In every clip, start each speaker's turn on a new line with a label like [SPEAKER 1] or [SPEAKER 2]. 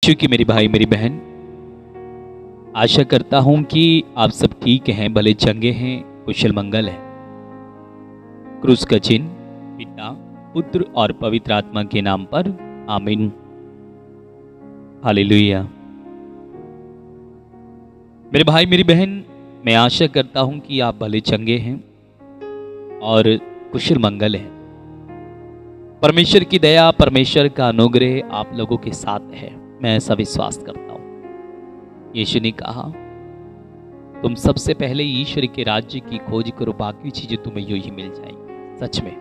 [SPEAKER 1] यीशु की मेरी भाई मेरी बहन, आशा करता हूं कि आप सब ठीक हैं, भले चंगे हैं, कुशल मंगल है। क्रूस का चिन्ह पिता, पुत्र और पवित्र आत्मा के नाम पर आमीन। हालेलुया। मेरे भाई मेरी बहन, मैं आशा करता हूं कि आप भले चंगे हैं और कुशल मंगल है। परमेश्वर की दया, परमेश्वर का अनुग्रह आप लोगों के साथ है, मैं ऐसा विश्वास करता हूं। यीशु ने कहा, तुम सबसे पहले ईश्वर के राज्य की खोज करो, बाकी चीजें तुम्हें यूं ही मिल जाएंगी। सच में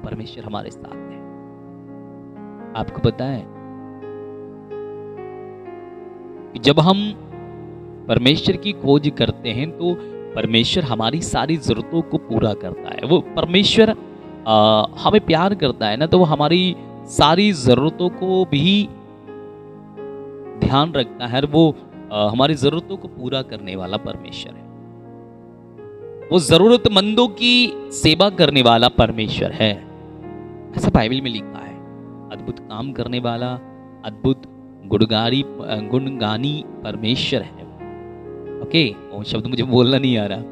[SPEAKER 1] परमेश्वर हमारे साथ है। आपको पता है कि जब हम परमेश्वर की खोज करते हैं तो परमेश्वर हमारी सारी जरूरतों को पूरा करता है। वो परमेश्वर हमें प्यार करता है ना, तो वो हमारी सारी जरूरतों को भी ध्यान रखता है और वो हमारी जरूरतों को पूरा करने वाला परमेश्वर है। वो जरूरतमंदों की सेवा करने वाला परमेश्वर है, ऐसा बाइबल में लिखा है। अद्भुत काम करने वाला, अद्भुत गुणगानी परमेश्वर है। ओके, वो शब्द मुझे बोलना नहीं आ रहा,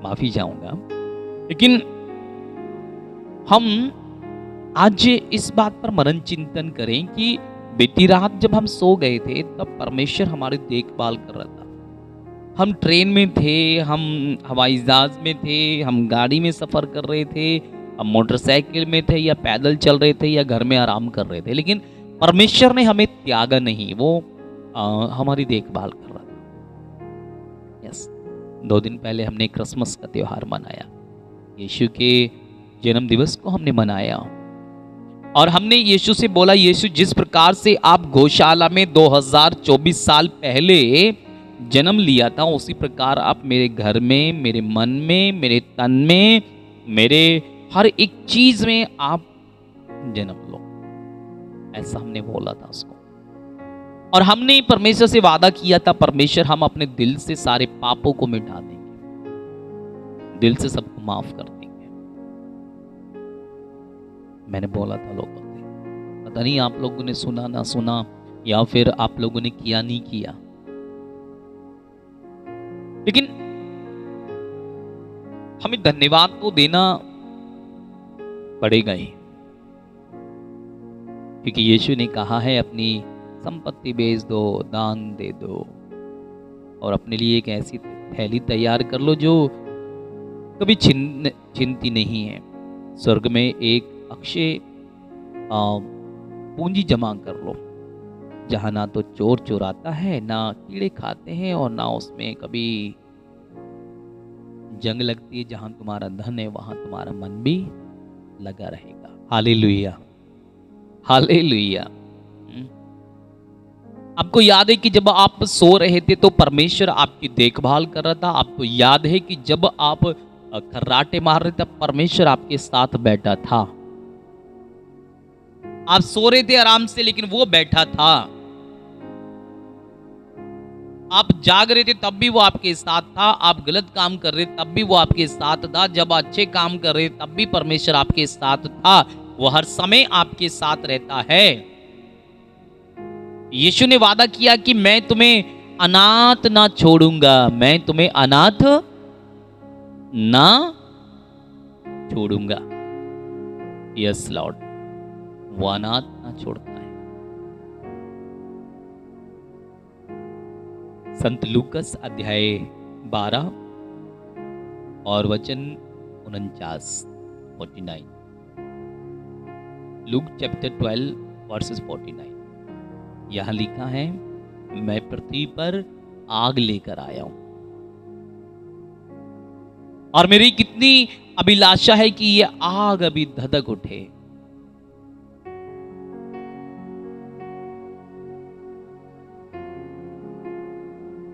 [SPEAKER 1] माफी चाहूंगा। लेकिन हम आज इस बात पर मनन चिंतन करें कि बीती रात जब हम सो गए थे तब परमेश्वर हमारी देखभाल कर रहा था। हम ट्रेन में थे, हम हवाई जहाज में थे, हम गाड़ी में सफर कर रहे थे, हम मोटरसाइकिल में थे या पैदल चल रहे थे या घर में आराम कर रहे थे, लेकिन परमेश्वर ने हमें त्यागा नहीं। वो हमारी देखभाल कर रहा था। यस, 2 दिन पहले हमने क्रिसमस का त्योहार मनाया, यीशु के जन्म दिवस को हमने मनाया और हमने यीशु से बोला, यीशु जिस प्रकार से आप गौशाला में 2024 साल पहले जन्म लिया था, उसी प्रकार आप मेरे घर में, मेरे मन में, मेरे तन में, मेरे हर एक चीज में आप जन्म लो। ऐसा हमने बोला था उसको। और हमने परमेश्वर से वादा किया था, परमेश्वर हम अपने दिल से सारे पापों को मिटा देंगे, दिल से सबको माफ कर देंगे। मैंने बोला था लोगों से, पता नहीं आप लोगों ने सुना ना सुना या फिर आप लोगों ने किया नहीं किया, लेकिन हमें धन्यवाद तो देना पड़ेगा ही, क्योंकि यीशु ने कहा है अपनी संपत्ति बेच दो, दान दे दो और अपने लिए एक ऐसी थैली तैयार कर लो जो कभी छिनती नहीं है। स्वर्ग में एक अक्षय पूंजी जमा कर लो, जहां ना तो चोर चुराता है, ना कीड़े खाते हैं और ना उसमें कभी जंग लगती है। जहां तुम्हारा धन है वहां तुम्हारा मन भी लगा रहेगा। Hallelujah, hallelujah. आपको याद है कि जब आप सो रहे थे तो परमेश्वर आपकी देखभाल कर रहा था। आपको याद है कि जब आप खर्राटे मार रहे थे तब परमेश्वर आपके साथ बैठा था। आप सो रहे थे आराम से, लेकिन वो बैठा था। आप जाग रहे थे तब भी वो आपके साथ था। आप गलत काम कर रहे तब भी वो आपके साथ था। जब अच्छे काम कर रहे तब भी परमेश्वर आपके साथ था। वो हर समय आपके साथ रहता है। यीशु ने वादा किया कि मैं तुम्हें अनाथ ना छोड़ूंगा, मैं तुम्हें अनाथ ना छोड़ूंगा। यस लॉर्ड, वो अनाथ ना छोड़ता है। संत लूकस अध्याय 12 और वचन 49। Luke chapter 12 versus 49। यहां लिखा है, मैं पृथ्वी पर आग लेकर आया हूं और मेरी कितनी अभिलाषा है कि ये आग अभी धधक उठे।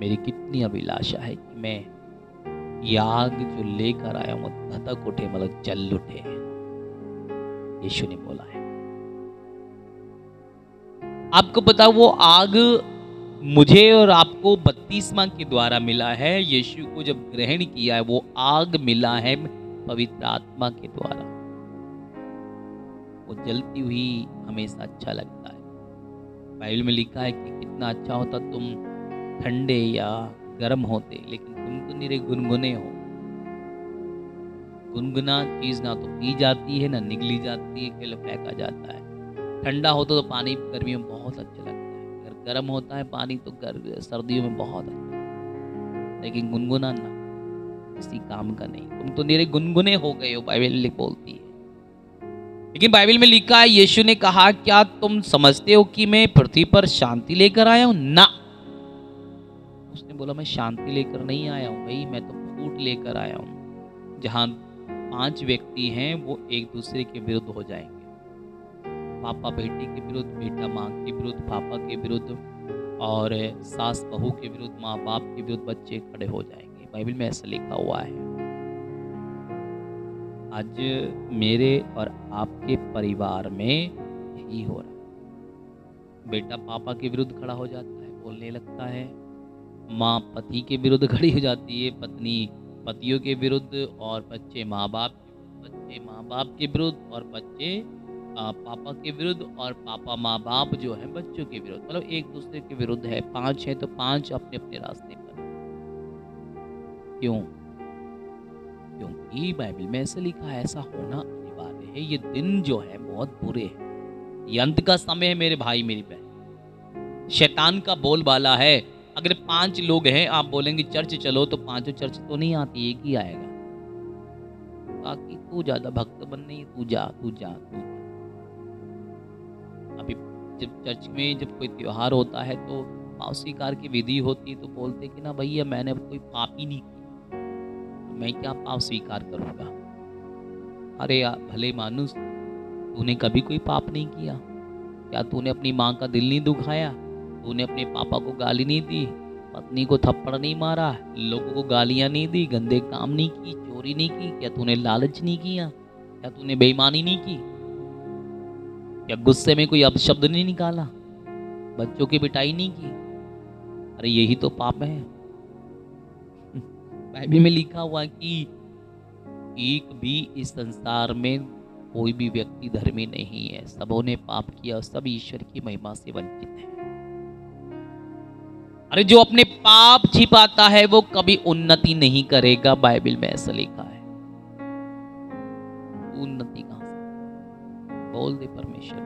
[SPEAKER 1] मेरी कितनी अभिलाषा है कि मैं ये आग जो लेकर आया हूं धधक उठे, मतलब जल उठे। यीशु ने बोला है। आपको पता, वो आग मुझे और आपको बपतिस्मा के द्वारा मिला है। यीशु को जब ग्रहण किया है, वो आग मिला है पवित्र आत्मा के द्वारा। वो जलती हुई हमेशा अच्छा लगता है। बाइबल में लिखा है कि कितना अच्छा होता तुम ठंडे या गर्म होते, लेकिन तुम तो निरे गुनगुने हो। गुनगुना चीज़ ना तो पी जाती है, ना निगली जाती है, केवल फेंका जाता है। ठंडा होता तो पानी गर्मियों में बहुत अच्छा लगता है, अगर गर्म होता है पानी तो सर्दियों में बहुत अच्छा लगता है, लेकिन गुनगुना ना किसी काम का नहीं, तुम तो निरे गुनगुने हो गए हो, बाइबल बोलती है। लेकिन बाइबल में लिखा है, यीशु ने कहा, क्या तुम समझते हो कि मैं पृथ्वी पर शांति लेकर आया हूं? ना। उसने बोला, मैं शांति लेकर नहीं आया हूं भाई, मैं तो फूट लेकर आया हूं। जहां 5 व्यक्ति हैं वो एक दूसरे के विरुद्ध हो जाएंगे, पापा बेटी के विरुद्ध, बेटा माँ के विरुद्ध, पापा के विरुद्ध, और सास बहू के विरुद्ध, माँ बाप के विरुद्ध बच्चे खड़े हो जाएंगे। बाइबल में ऐसा लिखा हुआ है। आज मेरे और आपके परिवार में यही हो रहा है। बेटा पापा के विरुद्ध खड़ा हो जाता है, बोलने लगता है। माँ पति के विरुद्ध खड़ी हो जाती है, पत्नी पतियों के विरुद्ध, और बच्चे माँ बाप के विरुद्ध, और बच्चे पापा के विरुद्ध, और पापा माँ बाप जो है बच्चों के विरुद्ध, मतलब एक दूसरे के विरुद्ध है। 5 है तो 5 अपने अपने रास्ते पर। क्यों? क्योंकि बाइबल में ऐसा लिखा है, ऐसा होना अनिवार्य है। ये दिन जो है बहुत बुरे हैं, ये अंत का समय है मेरे भाई मेरी बहन। शैतान का बोलबाला है, अगर 5 लोग हैं, आप बोलेंगे चर्च चलो, तो 5 चर्च तो नहीं आती, एक ही आएगा। ताकि तू ज्यादा भक्त बन नहीं, तू जा। अभी जब चर्च में जब कोई त्योहार होता है तो पाप स्वीकार की विधि होती है, तो बोलते कि ना भैया मैंने कोई पाप ही नहीं किया, मैं क्या पाप स्वीकार करूंगा। अरे यार भले मानुस, तूने कभी कोई पाप नहीं किया? क्या तूने अपनी माँ का दिल नहीं दुखाया? तूने अपने पापा को गाली नहीं दी, पत्नी को थप्पड़ नहीं मारा, लोगों को गालियां नहीं दी, गंदे काम नहीं की, चोरी नहीं की? क्या तूने लालच नहीं किया? क्या तूने बेईमानी नहीं की? क्या गुस्से में कोई अपशब्द नहीं निकाला? बच्चों की पिटाई नहीं की? अरे यही तो पाप है। बाइबल में लिखा हुआ कि एक भी इस संसार में कोई भी व्यक्ति धर्मी नहीं है, सबों ने पाप किया, सब ईश्वर की महिमा से वंचित है। अरे जो अपने पाप छिपाता है वो कभी उन्नति नहीं करेगा, बाइबल में ऐसा लिखा है। उन्नति कहां से? बोल दे परमेश्वर।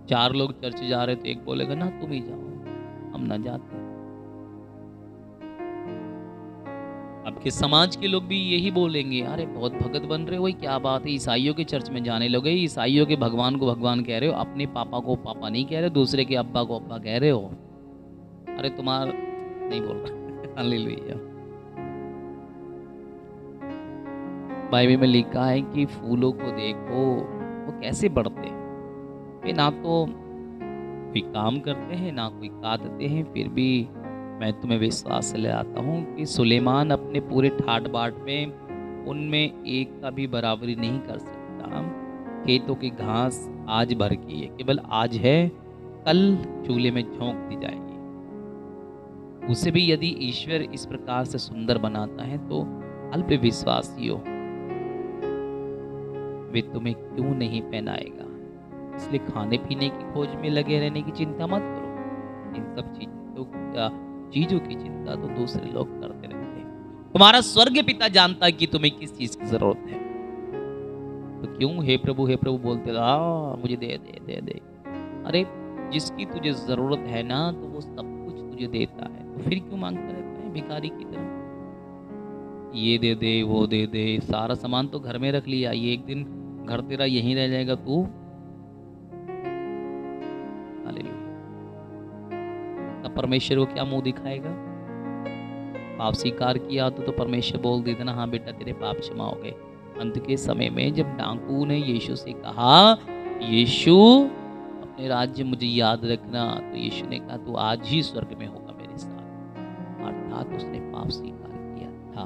[SPEAKER 1] 4 लोग चर्च जा रहे तो एक बोलेगा ना तुम ही जाओ, हम ना जाते। आपके समाज के लोग भी यही बोलेंगे, अरे बहुत भगत बन रहे हो, क्या बात है, ईसाइयों के चर्च में जाने लगे, ईसाइयों के भगवान को भगवान कह रहे हो, अपने पापा को पापा नहीं कह रहे, दूसरे के अब्बा को अब्बा कह रहे हो। अरे तुम्हारा नहीं बोल रहा। हालेलुया। बाइबल में लिखा है कि फूलों को देखो वो कैसे बढ़ते हैं, वे ना तो कोई काम करते हैं ना कोई काटते हैं, फिर भी मैं तुम्हें विश्वास दिलाता हूँ कि सुलेमान अपने पूरे ठाट बाट में उनमें एक का भी बराबरी नहीं कर सकता। खेतों की घास आज भर की है, केवल आज है, कल चूल्हे में झोंक दी जाएगी। उसे भी यदि ईश्वर इस प्रकार से सुंदर बनाता है तो अल्प विश्वासियों, वे तुम्हें क्यों नहीं पहनाएगा। इसलिए खाने पीने की खोज में लगे रहने की चिंता मत करो, इन सब चीजों की चिंता तो दूसरे लोग करते रहते हैं। तुम्हारा स्वर्गीय पिता जानता है कि तुम्हें किस चीज की जरूरत है, तो क्यों हे प्रभु बोलते रहा, मुझे दे दे दे दे। अरे जिसकी तुझे जरूरत है ना, तो वो सब कुछ तुझे देता है, तो फिर क्यों मांगता रहता है भिखारी की तरह? ये दे दे वो दे दे, सारा सामान तो घर में रख लिया, ये एक दिन घर तेरा यहीं रह जाएगा तू। तब परमेश्वर को क्या मुंह दिखाएगा? पाप स्वीकार किया तो परमेश्वर बोल देते ना, हाँ बेटा तेरे पाप क्षमा हो गए। अंत के समय में जब डाकू ने यीशु से कहा, यीशु अपने राज्य मुझे याद रखना, तो यीशु ने कहा तू आज ही स्वर्ग में होगा मेरे साथ। अर्थात उसने पाप स्वीकार किया था,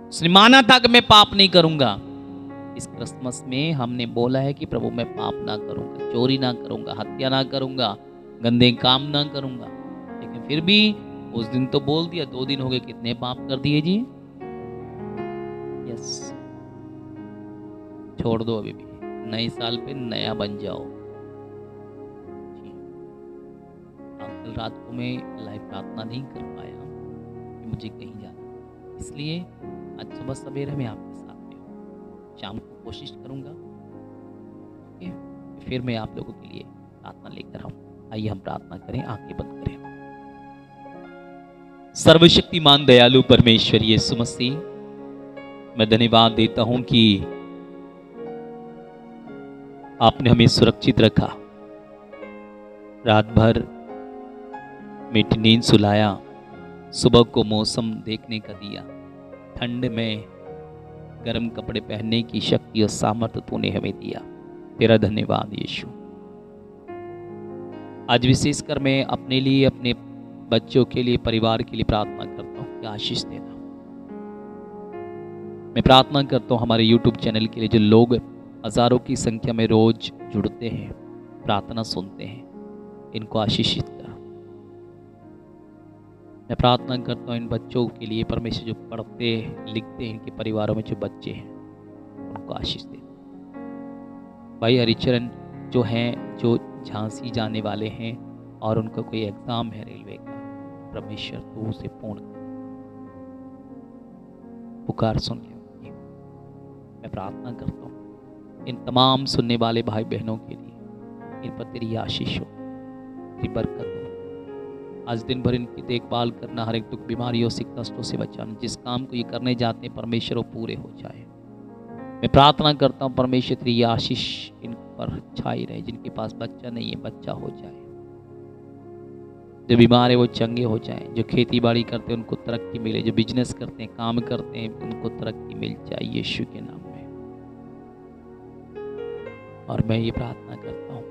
[SPEAKER 1] उसने माना था कि मैं पाप नहीं करूंगा। इस क्रिसमस में हमने बोला है कि प्रभु मैं पाप ना करूंगा, चोरी ना करूंगा, हत्या ना करूंगा, गंदे काम ना करूंगा। लेकिन फिर भी उस दिन तो बोल दिया, 2 दिन हो गए, कितने पाप कर दिए जी। यस, छोड़ दो अभी भी, नए साल पे नया बन जाओ। जी। कल रात को मैं लाइव प्रार्थना नहीं कर पाया कि मुझे कहीं जाना, इसलिए आज सुबह सवेरे मैं आपके साथ में हूँ। शाम को कोशिश करूँगा, ओके, फिर मैं आप लोगों के लिए प्रार्थना लेकर आऊँ। आइए हम प्रार्थना करें, आंखें बंद करें। सर्वशक्तिमान दयालु परमेश्वर यीशु मसीह, मैं धन्यवाद देता हूं कि आपने हमें सुरक्षित रखा, रात भर मीठी नींद सुलाया, सुबह को मौसम देखने का दिया, ठंड में गर्म कपड़े पहनने की शक्ति और सामर्थ्य तूने हमें दिया। तेरा धन्यवाद यीशु। आज विशेषकर मैं अपने लिए, अपने बच्चों के लिए, परिवार के लिए प्रार्थना करता हूँ कि आशीष देना। मैं प्रार्थना करता हूँ हमारे YouTube चैनल के लिए, जो लोग हजारों की संख्या में रोज जुड़ते हैं, प्रार्थना सुनते हैं, इनको आशीषित कर। मैं प्रार्थना करता हूँ इन बच्चों के लिए परमेश्वर, जो पढ़ते लिखते हैं, इनके परिवारों में जो बच्चे हैं, उनको आशीष दे। भाई हरिचरण जो हैं, जो झांसी जाने वाले हैं और उनका कोई एग्जाम है रेलवे का, परमेश्वर तू उसे पूर्ण कर, पुकार सुन ले। मैं प्रार्थना करता हूँ इन तमाम सुनने वाले भाई बहनों के लिए, इन पर तेरी आशीष हो, तेरी बरकत हो। आज दिन भर इनकी देखभाल करना, हर एक दुख बीमारियों से, कष्टों से बचाना। जिस काम को ये करने जाते हैं परमेश्वर वो पूरे हो जाए। मैं प्रार्थना करता हूँ परमेश्वर तेरी आशीष इन पर छाई रहे। जिनके पास बच्चा नहीं है, बच्चा हो जाए। जो बीमार है वो चंगे हो जाए। जो खेती बाड़ी करते हैं उनको तरक्की मिले। जो बिजनेस करते हैं, काम करते हैं, उनको तरक्की मिल जाए यीशु के नाम में। और मैं ये प्रार्थना करता हूँ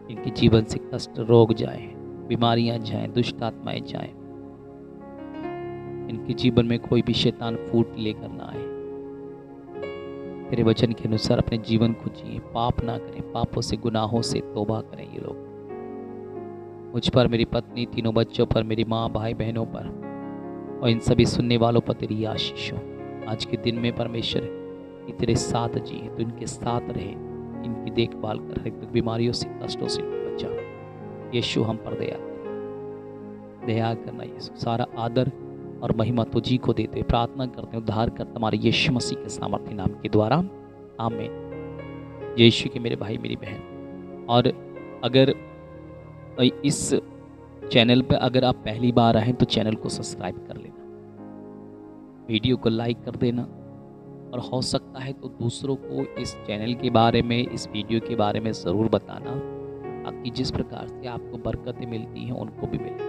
[SPEAKER 1] इनके जीवन से कष्ट, रोग जाए, बीमारियां जाएं, दुष्ट आत्माएं जाएं। इनके जीवन में कोई भी शैतान फूट लेकर ना आए। तेरे वचन के अनुसार अपने जीवन को जिए, पाप ना करें, पापों से, गुनाहों से तौबा करें। ये लोग मुझ पर, मेरी पत्नी, तीनों बच्चों पर, मेरी माँ, भाई बहनों पर और इन सभी सुनने वालों पर तेरी आशीष हो। आज के दिन में परमेश्वर कि तेरे साथ जिए, तो इनके साथ रहे, इनकी देखभाल कर, हर एक बीमारियों से, कष्टों से बचा। यीशु हम पर दया करना। यीशु सारा आदर और महिमा तुझी को देते हुए प्रार्थना करते हैं, उद्धार कर तुम्हारे यीशु मसीह के सामर्थ्य नाम के द्वारा, आमीन। यीशु के मेरे भाई, मेरी बहन, और अगर इस चैनल पर अगर आप पहली बार आए तो चैनल को सब्सक्राइब कर लेना, वीडियो को लाइक कर देना, और हो सकता है तो दूसरों को इस चैनल के बारे में, इस वीडियो के बारे में ज़रूर बताना, ताकि जिस प्रकार से आपको बरकतें मिलती हैं उनको भी मिले।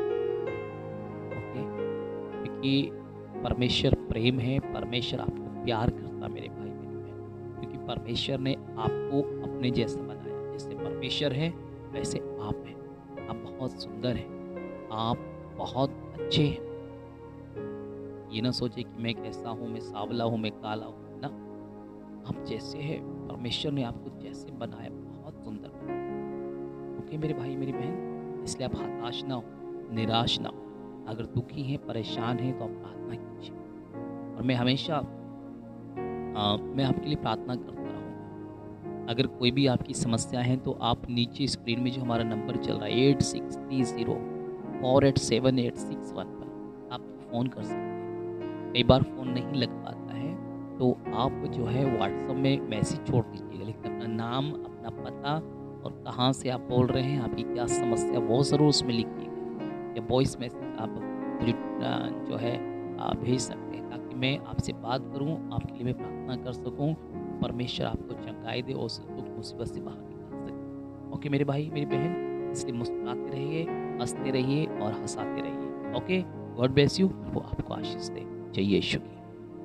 [SPEAKER 1] ओके, क्योंकि परमेश्वर प्रेम है, परमेश्वर आपको प्यार करता मेरे भाई मेरी बहन, क्योंकि परमेश्वर ने आपको अपने जैसा बनाया। जैसे परमेश्वर है वैसे आप हैं। आप बहुत सुंदर हैं, आप बहुत अच्छे हैं। ये ना सोचे कि मैं कैसा हूँ, मैं सांवला हूँ, मैं काला हूँ, ना, आप जैसे हैं, परमेश्वर ने आपको जैसे बनाया, बहुत सुंदर बनाया। ओके मेरे भाई मेरी बहन, इसलिए आप हताश ना हो, निराश ना हो। अगर दुखी हैं, परेशान हैं, तो आप प्रार्थना कीजिए। और मैं हमेशा मैं आपके लिए प्रार्थना करता रहूँगा। अगर कोई भी आपकी समस्या है तो आप नीचे स्क्रीन में जो हमारा नंबर चल रहा है 8630487861 पर आप फ़ोन कर सकते हैं। कई बार फ़ोन नहीं लग पाता है तो आप जो है व्हाट्सएप में मैसेज छोड़ दीजिएगा, लेकिन अपना नाम, अपना पता और कहाँ से आप बोल रहे हैं, आपकी क्या समस्या, वो ज़रूर उसमें लिखिएगा। या वॉइस मैसेज आप मुझे जो है भेज सकते हैं, ताकि मैं आपसे बात करूं, आपके लिए मैं प्रार्थना कर सकूं, परमेश्वर आपको चंगाई दे और उस दुख मुसीबत से बाहर निकाल सके। ओके मेरे भाई मेरी बहन, इसलिए मुस्कुराते रहिए, हंसते रहिए और हंसाते रहिए। Okay, God bless you. वो आपको आशीष दे। जय यीशु की।